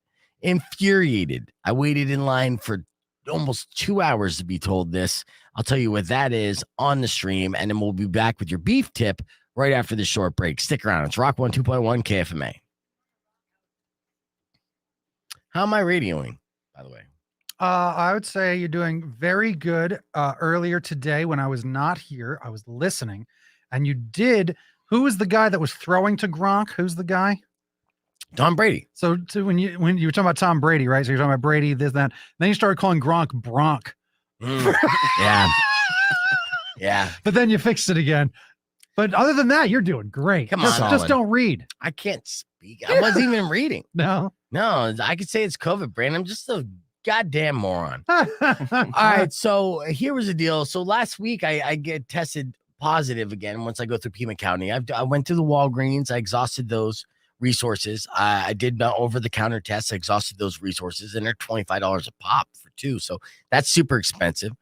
I waited in line for almost 2 hours to be told this. I'll tell you what that is on the stream, and then we'll be back with your beef tip right after this short break. Stick around. It's Rock 102.1 KFMA. How am I radioing, by the way? I would say you're doing very good. Earlier today when I was not here, I was listening, and you did. Who was the guy that was throwing to Gronk? Who's the guy? Tom Brady. So when you were talking about Tom Brady, right? So you're talking about Brady, this, that. Then you started calling Gronk Bronk. Yeah. Yeah. But then you fixed it again. But other than that, you're doing great. Come on. Just don't read. I can't speak. I wasn't even reading. No, I could say it's COVID, Brand. I'm just a goddamn moron. All right. So here was the deal. So last week I get tested positive again once I go through Pima County. I went to the Walgreens. I exhausted those resources. I did over-the-counter tests. I exhausted those resources, and they're $25 a pop for 2. So that's super expensive.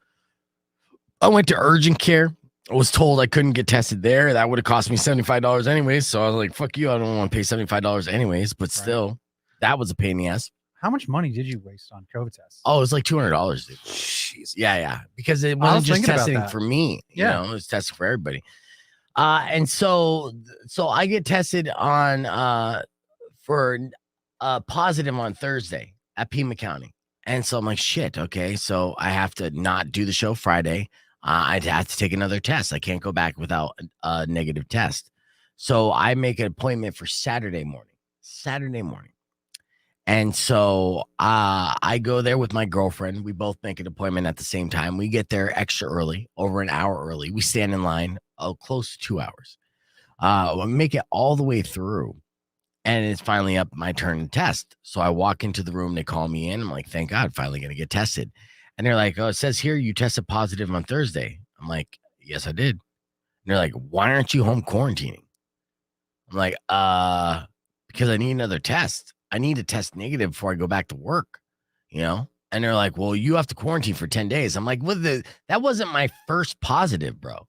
I went to urgent care. I was told I couldn't get tested there. That would have cost me $75 anyways. So I was like, fuck you. I don't want to pay $75 anyways. But still, that was a pain in the ass. How much money did you waste on COVID tests? Oh, it was like $200, dude. Jeez. Yeah. Because it wasn't just testing for me. You know, it was testing for everybody. And so I get tested on for positive on Thursday at Pima County. And so I'm like, shit, okay. So I have to not do the show Friday. I'd have to take another test. I can't go back without a negative test. So I make an appointment for Saturday morning. And so I go there with my girlfriend. We both make an appointment at the same time. We get there extra early, over an hour early. We stand in line close to 2 hours. We make it all the way through. And it's finally up my turn to test. So I walk into the room. They call me in. I'm like, thank God, finally going to get tested. And they're like, oh, it says here you tested positive on Thursday. I'm like, yes, I did. And they're like, why aren't you home quarantining? I'm like, because I need another test. I need to test negative before I go back to work, you know? And they're like, well, you have to quarantine for 10 days. I'm like, that wasn't my first positive, bro.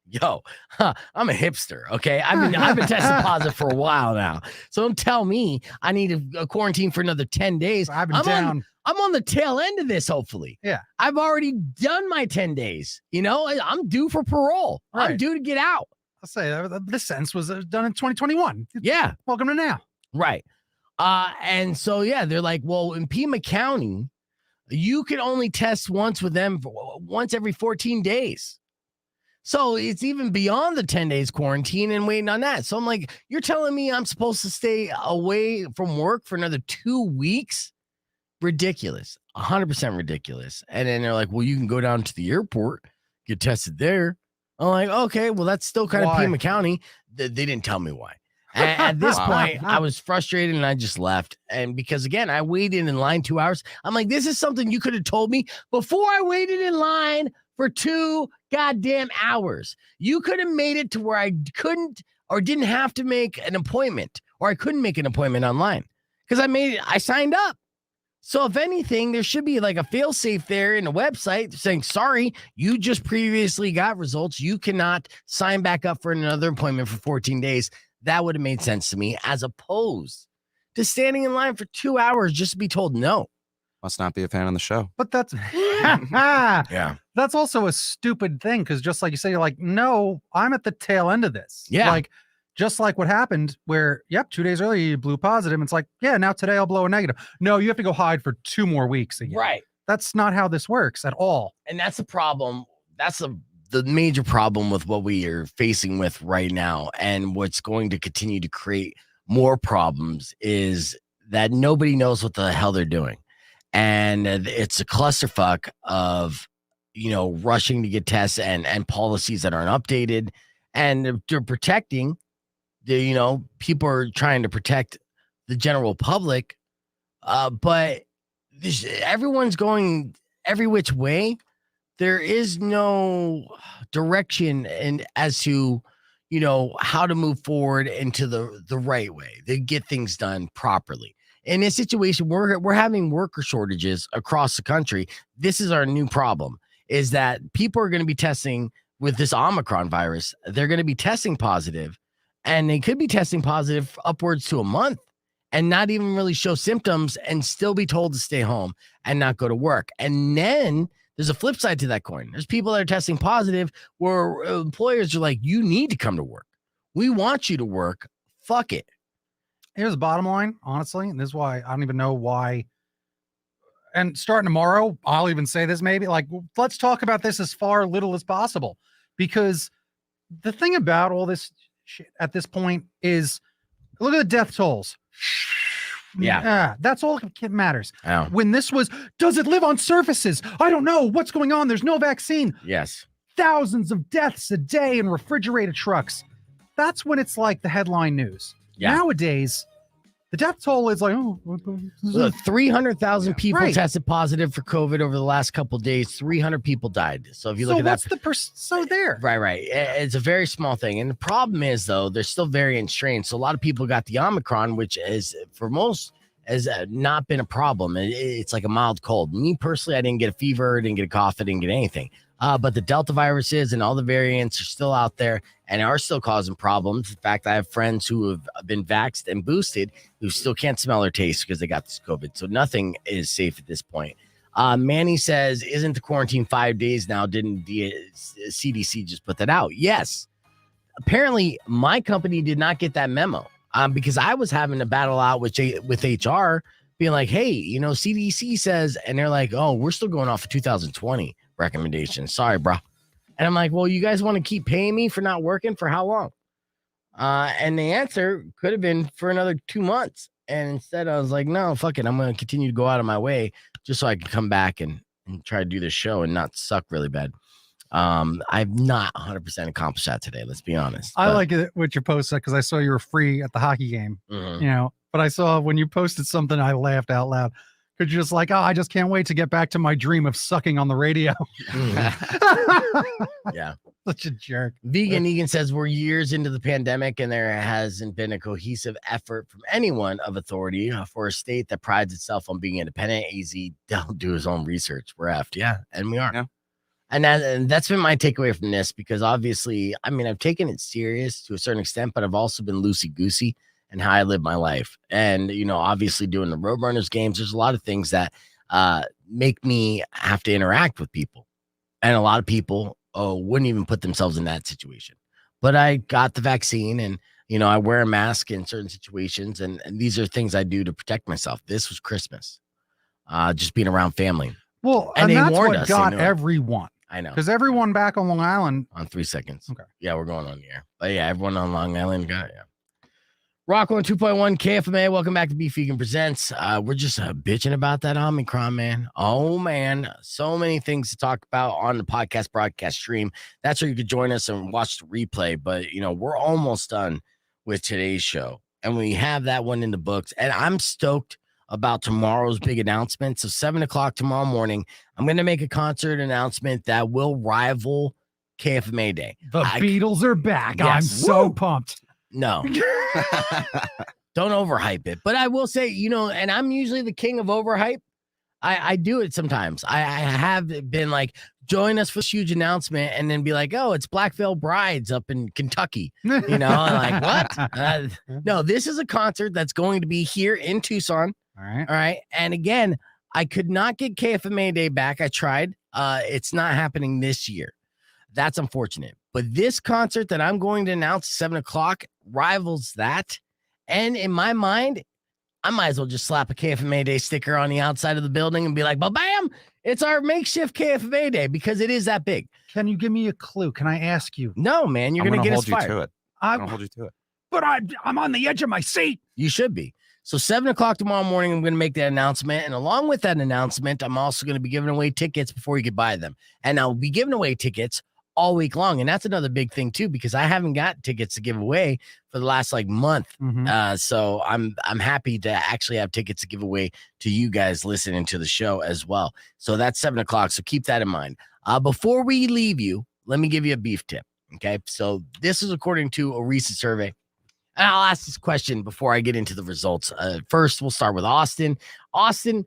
Yo, I'm a hipster, okay? I've been testing positive for a while now. So don't tell me I need to quarantine for another 10 days. I'm on the tail end of this, hopefully. Yeah. I've already done my 10 days. You know, I'm due for parole. Right. I'm due to get out. I'll say this sentence was done in 2021. Yeah. Welcome to now. Right. And so, yeah, they're like, well, in Pima County, you can only test once with them once every 14 days. So it's even beyond the 10 days quarantine and waiting on that. So I'm like, you're telling me I'm supposed to stay away from work for another 2 weeks? Ridiculous. 100% ridiculous. And then they're like, well, you can go down to the airport, get tested there. I'm like, okay, well, that's still kind of Pima County. They didn't tell me why. At this point, I was frustrated and I just left. And because, again, I waited in line 2 hours. I'm like, this is something you could have told me before I waited in line for 2 goddamn hours. You could have made it to where I couldn't or didn't have to make an appointment, or I couldn't make an appointment online because I signed up. So if anything, there should be like a fail-safe there in the website saying, sorry, you just previously got results. You cannot sign back up for another appointment for 14 days. That would have made sense to me, as opposed to standing in line for 2 hours just to be told no. Must not be a fan of the show. But that's yeah. That's also a stupid thing, because just like you say, you're like, no, I'm at the tail end of this. Yeah. Like, just like what happened where, 2 days earlier you blew positive. And it's like, yeah, now today I'll blow a negative. No, you have to go hide for 2 more weeks again. Right. That's not how this works at all. And that's the problem. That's the major problem with what we are facing with right now. And what's going to continue to create more problems is that nobody knows what the hell they're doing. And it's a clusterfuck of, rushing to get tests and policies that aren't updated. And they're protecting people are trying to protect the general public, but everyone's going every which way. There is no direction and as to, how to move forward into the right way to get things done properly. In this situation, we're having worker shortages across the country. This is our new problem, is that people are going to be testing with this Omicron virus. They're going to be testing positive, and they could be testing positive upwards to a month and not even really show symptoms and still be told to stay home and not go to work. And then there's a flip side to that coin. There's people that are testing positive where employers are like, you need to come to work. We want you to work. Fuck it. Here's the bottom line, honestly, and this is why I don't even know why. And starting tomorrow, I'll even say this maybe, like, let's talk about this as little as possible. Because the thing about all this shit at this point is, look at the death tolls. Yeah. That's all that matters. Oh. When this was, does it live on surfaces? I don't know. What's going on? There's no vaccine. Yes. Thousands of deaths a day in refrigerated trucks. That's when it's like the headline news. Yeah. Nowadays, the death toll is like, 300,000 people Right. tested positive for COVID over the last couple of days. 300 people died. So if you look at what's that, so there? right. It's a very small thing. And the problem is, though, there's still variant strains. So a lot of people got the Omicron, which is for most has not been a problem. It's like a mild cold. Me personally, I didn't get a fever, didn't get a cough, I didn't get anything. But the Delta viruses and all the variants are still out there and are still causing problems. In fact, I have friends who have been vaxxed and boosted who still can't smell or taste because they got this COVID. So nothing is safe at this point. Manny says, isn't the quarantine 5 days now? Didn't the CDC just put that out? Yes. Apparently, my company did not get that memo because I was having to battle out with HR being like, hey, CDC says, and they're like, oh, we're still going off of 2020 recommendations. Sorry, bro. And I'm like, well, you guys want to keep paying me for not working for how long? And the answer could have been for another 2 months. And instead I was like, no, fuck it. I'm going to continue to go out of my way just so I can come back and try to do this show and not suck really bad. I've not 100% accomplished that today. Let's be honest. I like it what you posted because I saw you were free at the hockey game, but I saw when you posted something, I laughed out loud. Because you're just like, I just can't wait to get back to my dream of sucking on the radio. Yeah. Such a jerk. Vegan Egan says we're years into the pandemic and there hasn't been a cohesive effort from anyone of authority for a state that prides itself on being independent. AZ don't do his own research. We're effed. Yeah. And we are. Yeah. And that's been my takeaway from this because obviously, I've taken it serious to a certain extent, but I've also been loosey-goosey and how I live my life. And, obviously doing the Roadrunners games, there's a lot of things that make me have to interact with people. And a lot of people wouldn't even put themselves in that situation. But I got the vaccine and, I wear a mask in certain situations. And these are things I do to protect myself. This was Christmas, just being around family. Well, and that's what got everyone. I know. Because everyone back on Long Island. On 3 seconds. Okay. Yeah, we're going on the air. But yeah, everyone on Long Island got it. Yeah. Rock 102.1 KFMA. Welcome back to Beef Vegan Presents. We're just bitching about that Omicron, man. Oh, man. So many things to talk about on the podcast broadcast stream. That's where you could join us and watch the replay. But, we're almost done with today's show. And we have that one in the books. And I'm stoked about tomorrow's big announcement. So 7 o'clock tomorrow morning, I'm going to make a concert announcement that will rival KFMA Day. The Beatles are back. Yes. I'm so pumped. No. Don't overhype it. But I will say, and I'm usually the king of overhype. I do it sometimes. I have been like, join us for this huge announcement and then be like, oh, it's Black Veil Brides up in Kentucky. Like, what? No, this is a concert that's going to be here in Tucson. All right. All right. And again, I could not get KFMA Day back. I tried. It's not happening this year. That's unfortunate. But this concert that I'm going to announce at 7 o'clock rivals that. And in my mind, I might as well just slap a KFMA Day sticker on the outside of the building and be like, bam, it's our makeshift KFMA Day because it is that big. Can you give me a clue? Can I ask you? No, man, you're going to get us fired. I'm going to hold you to it. But I'm on the edge of my seat. You should be. So 7 o'clock tomorrow morning, I'm going to make that announcement. And along with that announcement, I'm also going to be giving away tickets before you could buy them. And I'll be giving away tickets all week long. And that's another big thing too, because I haven't got tickets to give away for the last like month. So I'm happy to actually have tickets to give away to you guys listening to the show as well. So that's 7 o'clock. So keep that in mind. Before we leave you, let me give you a beef tip. Okay. So this is according to a recent survey. And I'll ask this question before I get into the results. First, we'll start with Austin. Austin,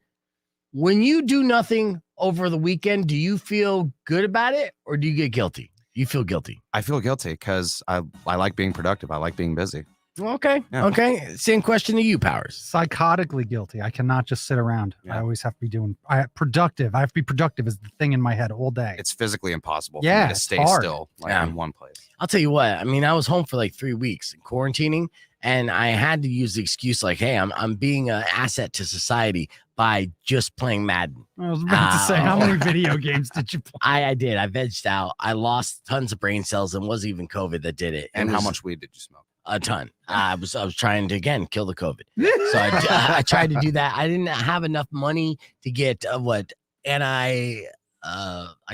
when you do nothing over the weekend, do you feel good about it or do you get guilty? You feel guilty? I feel guilty because I like being productive. I like being busy. Okay. Yeah. Okay. Same question to you, Powers. Psychotically guilty. I cannot just sit around. Yeah. I always have to be doing productive. I have to be productive is the thing in my head all day. It's physically impossible for me to stay still in one place. I'll tell you what. I mean, I was home for like 3 weeks quarantining, and I had to use the excuse like, hey, I'm being an asset to society by just playing Madden. I was about to say, how many video games did you play? I did. I vegged out. I lost tons of brain cells, and wasn't even COVID that did it. And how much weed did you smoke? A ton. I was trying to again kill the COVID, so I tried to do that. I didn't have enough money to get I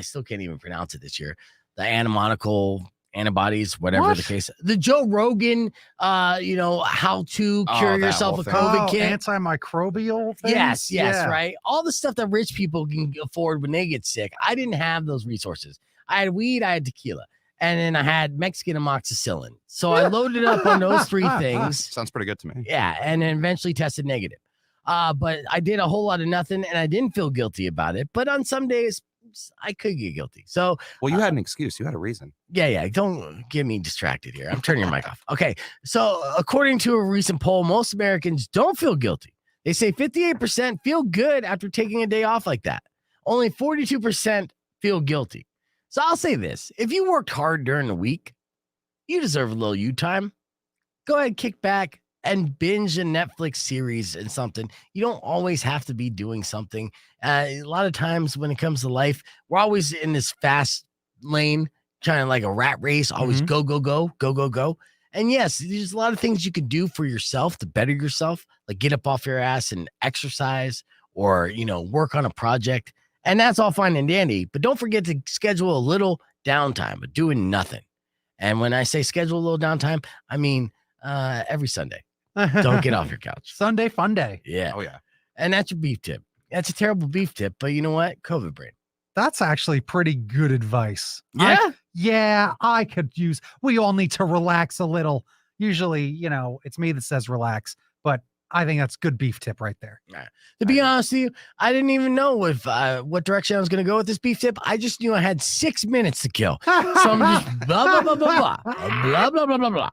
still can't even pronounce it this year. The antibodies, whatever the case. The Joe Rogan, how to cure yourself a COVID kit, antimicrobial things? Yes, right. All the stuff that rich people can afford when they get sick. I didn't have those resources. I had weed, I had tequila. And then I had Mexican amoxicillin. So I loaded up on those 3 things. Sounds pretty good to me. Yeah. And then eventually tested negative. But I did a whole lot of nothing and I didn't feel guilty about it. But on some days, I could get guilty. So, well, you had an excuse. You had a reason. Yeah. Don't get me distracted here. I'm turning your mic off. Okay. So according to a recent poll, most Americans don't feel guilty. They say 58% feel good after taking a day off like that. Only 42% feel guilty. So I'll say this. If you worked hard during the week, you deserve a little you time. Go ahead, kick back and binge a Netflix series and something. You don't always have to be doing something. A lot of times when it comes to life, we're always in this fast lane, trying like a rat race, always go, go, go, go, go, go. And yes, there's a lot of things you can do for yourself to better yourself, like get up off your ass and exercise or, work on a project. And that's all fine and dandy, but don't forget to schedule a little downtime, but doing nothing. And when I say schedule a little downtime, I mean every Sunday. Don't get off your couch. Sunday fun day. Yeah. Oh, yeah. And that's your beef tip. That's a terrible beef tip, but you know what? COVID brain. That's actually pretty good advice. Yeah? I could use, we all need to relax a little. Usually, it's me that says relax, but I think that's good beef tip right there. To be honest with you, I didn't even know what direction I was going to go with this beef tip. I just knew I had 6 minutes to kill. So I'm just blah, blah, blah, blah, blah, blah, blah, blah, blah, blah.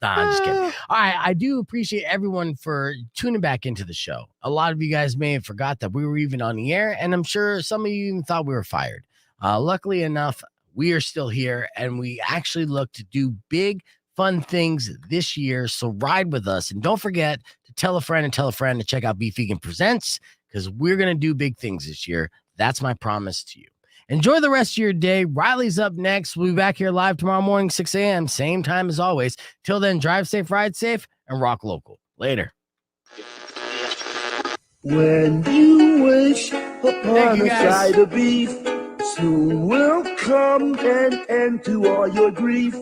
Nah, I'm just kidding. All right. I do appreciate everyone for tuning back into the show. A lot of you guys may have forgot that we were even on the air, and I'm sure some of you even thought we were fired. Luckily enough, we are still here, and we actually look to do big, fun things this year. So ride with us, and don't forget to tell a friend to check out Beef Vegan Presents, because we're going to do big things this year. That's my promise to you. Enjoy the rest of your day. Riley's up next. We'll be back here live tomorrow morning, 6 a.m., same time as always. Till then, drive safe, ride safe, and rock local. Later. When you wish upon a side of beef, soon will come an end to all your grief.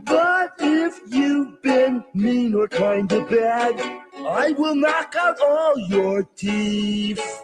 But if you've been mean or kind of bad, I will knock out all your teeth.